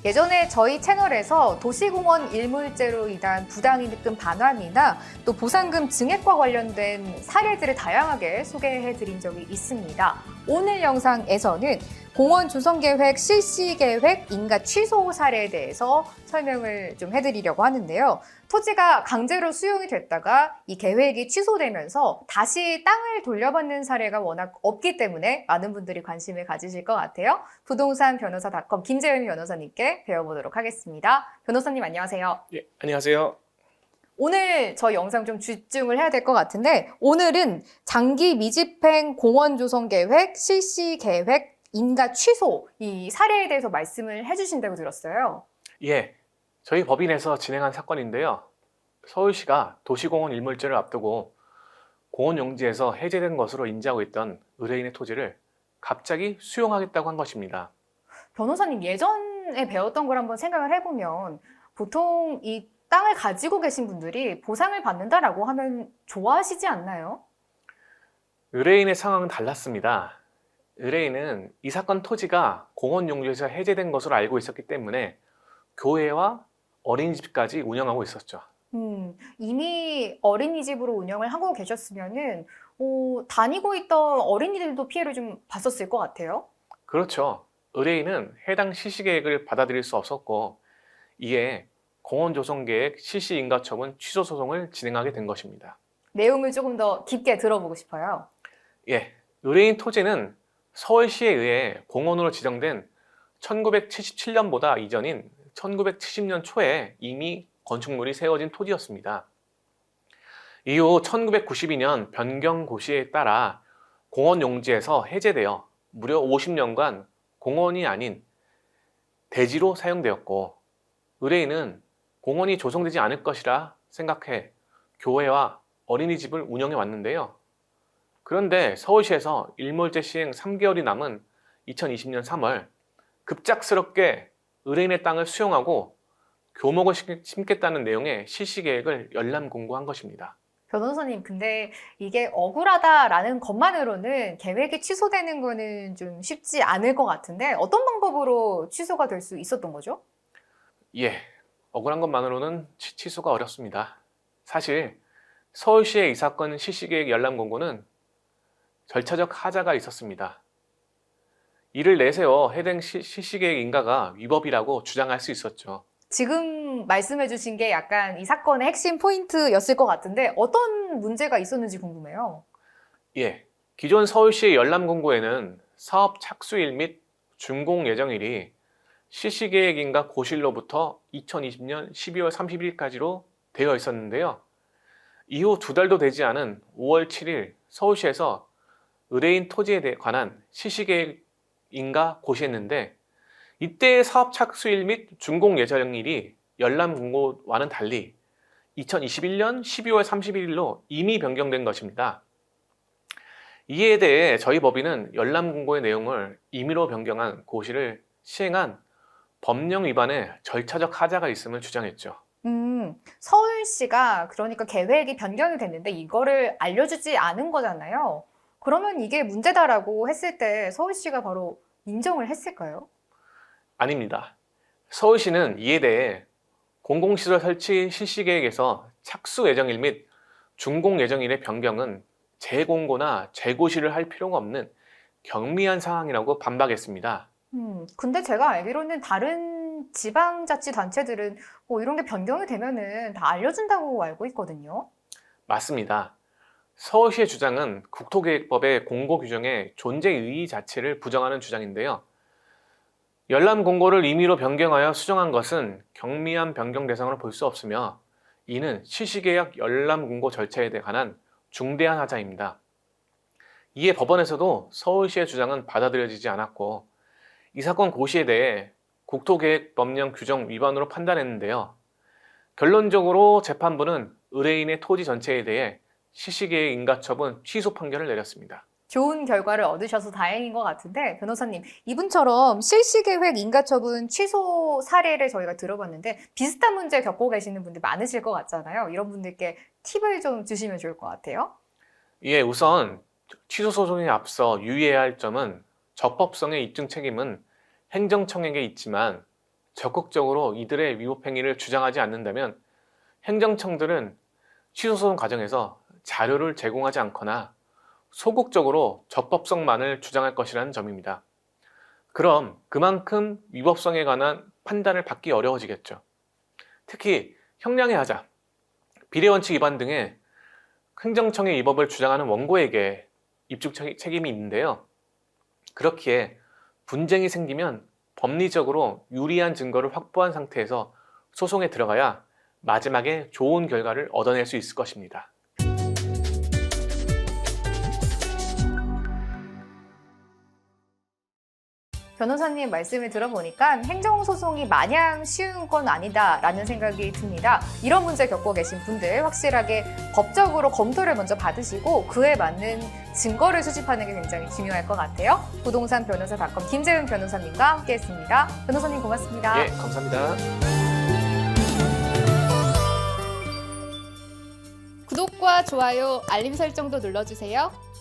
예전에 저희 채널에서 도시공원 일몰제로 인한 부당이득금 반환이나 또 보상금 증액과 관련된 사례들을 다양하게 소개해드린 적이 있습니다. 오늘 영상에서는 공원 조성계획 실시계획 인가 취소 사례에 대해서 설명을 좀 해드리려고 하는데요. 토지가 강제로 수용이 됐다가 이 계획이 취소되면서 다시 땅을 돌려받는 사례가 워낙 없기 때문에 많은 분들이 관심을 가지실 것 같아요. 부동산변호사.com 김재현 변호사님께 배워보도록 하겠습니다. 변호사님 안녕하세요. 예, 안녕하세요. 오늘 저희 영상 좀 집중을 해야 될 것 같은데 오늘은 장기 미집행 공원 조성 계획 실시 계획 인가 취소 이 사례에 대해서 말씀을 해주신다고 들었어요. 예, 저희 법인에서 진행한 사건인데요. 서울시가 도시공원 일몰제를 앞두고 공원 용지에서 해제된 것으로 인지하고 있던 의뢰인의 토지를 갑자기 수용하겠다고 한 것입니다. 변호사님 예전에 배웠던 걸 한번 생각을 해보면 보통 이 땅을 가지고 계신 분들이 보상을 받는다라고 하면 좋아하시지 않나요? 의뢰인의 상황은 달랐습니다. 의뢰인은 이 사건 토지가 공원 용지에서 해제된 것으로 알고 있었기 때문에 교회와 어린이집까지 운영하고 있었죠. 이미 어린이집으로 운영을 하고 계셨으면은 다니고 있던 어린이들도 피해를 좀 봤었을 것 같아요. 그렇죠. 의뢰인은 해당 실시계획을 받아들일 수 없었고 이에 공원조성계획 실시인가처분 취소 소송을 진행하게 된 것입니다. 내용을 조금 더 깊게 들어보고 싶어요. 예, 의뢰인 토지는 서울시에 의해 공원으로 지정된 1977년보다 이전인 1970년 초에 이미 건축물이 세워진 토지였습니다. 이후 1992년 변경 고시에 따라 공원 용지에서 해제되어 무려 50년간 공원이 아닌 대지로 사용되었고 의뢰인은 공원이 조성되지 않을 것이라 생각해 교회와 어린이집을 운영해 왔는데요. 그런데 서울시에서 일몰제 시행 3개월이 남은 2020년 3월 급작스럽게 의뢰인의 땅을 수용하고 교목을 심겠다는 내용의 실시계획을 열람 공고한 것입니다. 변호사님, 근데 이게 억울하다라는 것만으로는 계획이 취소되는 거는 좀 쉽지 않을 것 같은데 어떤 방법으로 취소가 될 수 있었던 거죠? 예, 억울한 것만으로는 취소가 어렵습니다. 사실 서울시의 이 사건 실시계획 열람 공고는 절차적 하자가 있었습니다. 이를 내세워 해당 실시계획 인가가 위법이라고 주장할 수 있었죠. 지금 말씀해 주신 게 약간 이 사건의 핵심 포인트였을 것 같은데 어떤 문제가 있었는지 궁금해요. 예, 기존 서울시의 열람 공고에는 사업 착수일 및 준공 예정일이 실시계획 인가 고시일로부터 2020년 12월 31일까지로 되어 있었는데요. 이후 2달도 되지 않은 5월 7일 서울시에서 의뢰인 토지에 관한 실시계획 인가 고시했는데 이때의 사업 착수일 및 준공 예정일이 열람 공고와는 달리 2021년 12월 31일로 이미 변경된 것입니다. 이에 대해 저희 법인은 열람 공고의 내용을 임의로 변경한 고시를 시행한 법령 위반의 절차적 하자가 있음을 주장했죠. 서울시가 그러니까 계획이 변경이 됐는데 이거를 알려주지 않은 거잖아요. 그러면 이게 문제다라고 했을 때 서울시가 바로 인정을 했을까요? 아닙니다. 서울시는 이에 대해 공공시설 설치 실시계획에서 착수 예정일 및 준공 예정일의 변경은 재공고나 재고시를 할 필요가 없는 경미한 상황이라고 반박했습니다. 근데 제가 알기로는 다른 지방자치단체들은 이런 게 변경이 되면은 다 알려준다고 알고 있거든요. 맞습니다. 서울시의 주장은 국토계획법의 공고 규정의 존재 의의 자체를 부정하는 주장인데요. 열람 공고를 임의로 변경하여 수정한 것은 경미한 변경 대상으로 볼 수 없으며 이는 실시계획 열람 공고 절차에 관한 중대한 하자입니다. 이에 법원에서도 서울시의 주장은 받아들여지지 않았고 이 사건 고시에 대해 국토계획법령 규정 위반으로 판단했는데요. 결론적으로 재판부는 의뢰인의 토지 전체에 대해 실시계획 인가처분 취소 판결을 내렸습니다. 좋은 결과를 얻으셔서 다행인 것 같은데 변호사님, 이분처럼 실시계획 인가처분 취소 사례를 저희가 들어봤는데 비슷한 문제 겪고 계시는 분들 많으실 것 같잖아요. 이런 분들께 팁을 좀 주시면 좋을 것 같아요. 예, 우선 취소 소송에 앞서 유의해야 할 점은 적법성의 입증 책임은 행정청에게 있지만 적극적으로 이들의 위법 행위를 주장하지 않는다면 행정청들은 취소소송 과정에서 자료를 제공하지 않거나 소극적으로 적법성만을 주장할 것이라는 점입니다. 그럼 그만큼 위법성에 관한 판단을 받기 어려워지겠죠. 특히 형량의 하자, 비례원칙 위반 등의 행정청의 위법을 주장하는 원고에게 입증 책임이 있는데요. 그렇기에 분쟁이 생기면 법리적으로 유리한 증거를 확보한 상태에서 소송에 들어가야 마지막에 좋은 결과를 얻어낼 수 있을 것입니다. 변호사님 말씀을 들어보니까 행정소송이 마냥 쉬운 건 아니다라는 생각이 듭니다. 이런 문제 겪고 계신 분들 확실하게 법적으로 검토를 먼저 받으시고 그에 맞는 증거를 수집하는 게 굉장히 중요할 것 같아요. 부동산변호사.com 김재은 변호사님과 함께했습니다. 변호사님 고맙습니다. 예, 감사합니다. 구독과 좋아요, 알림 설정도 눌러주세요.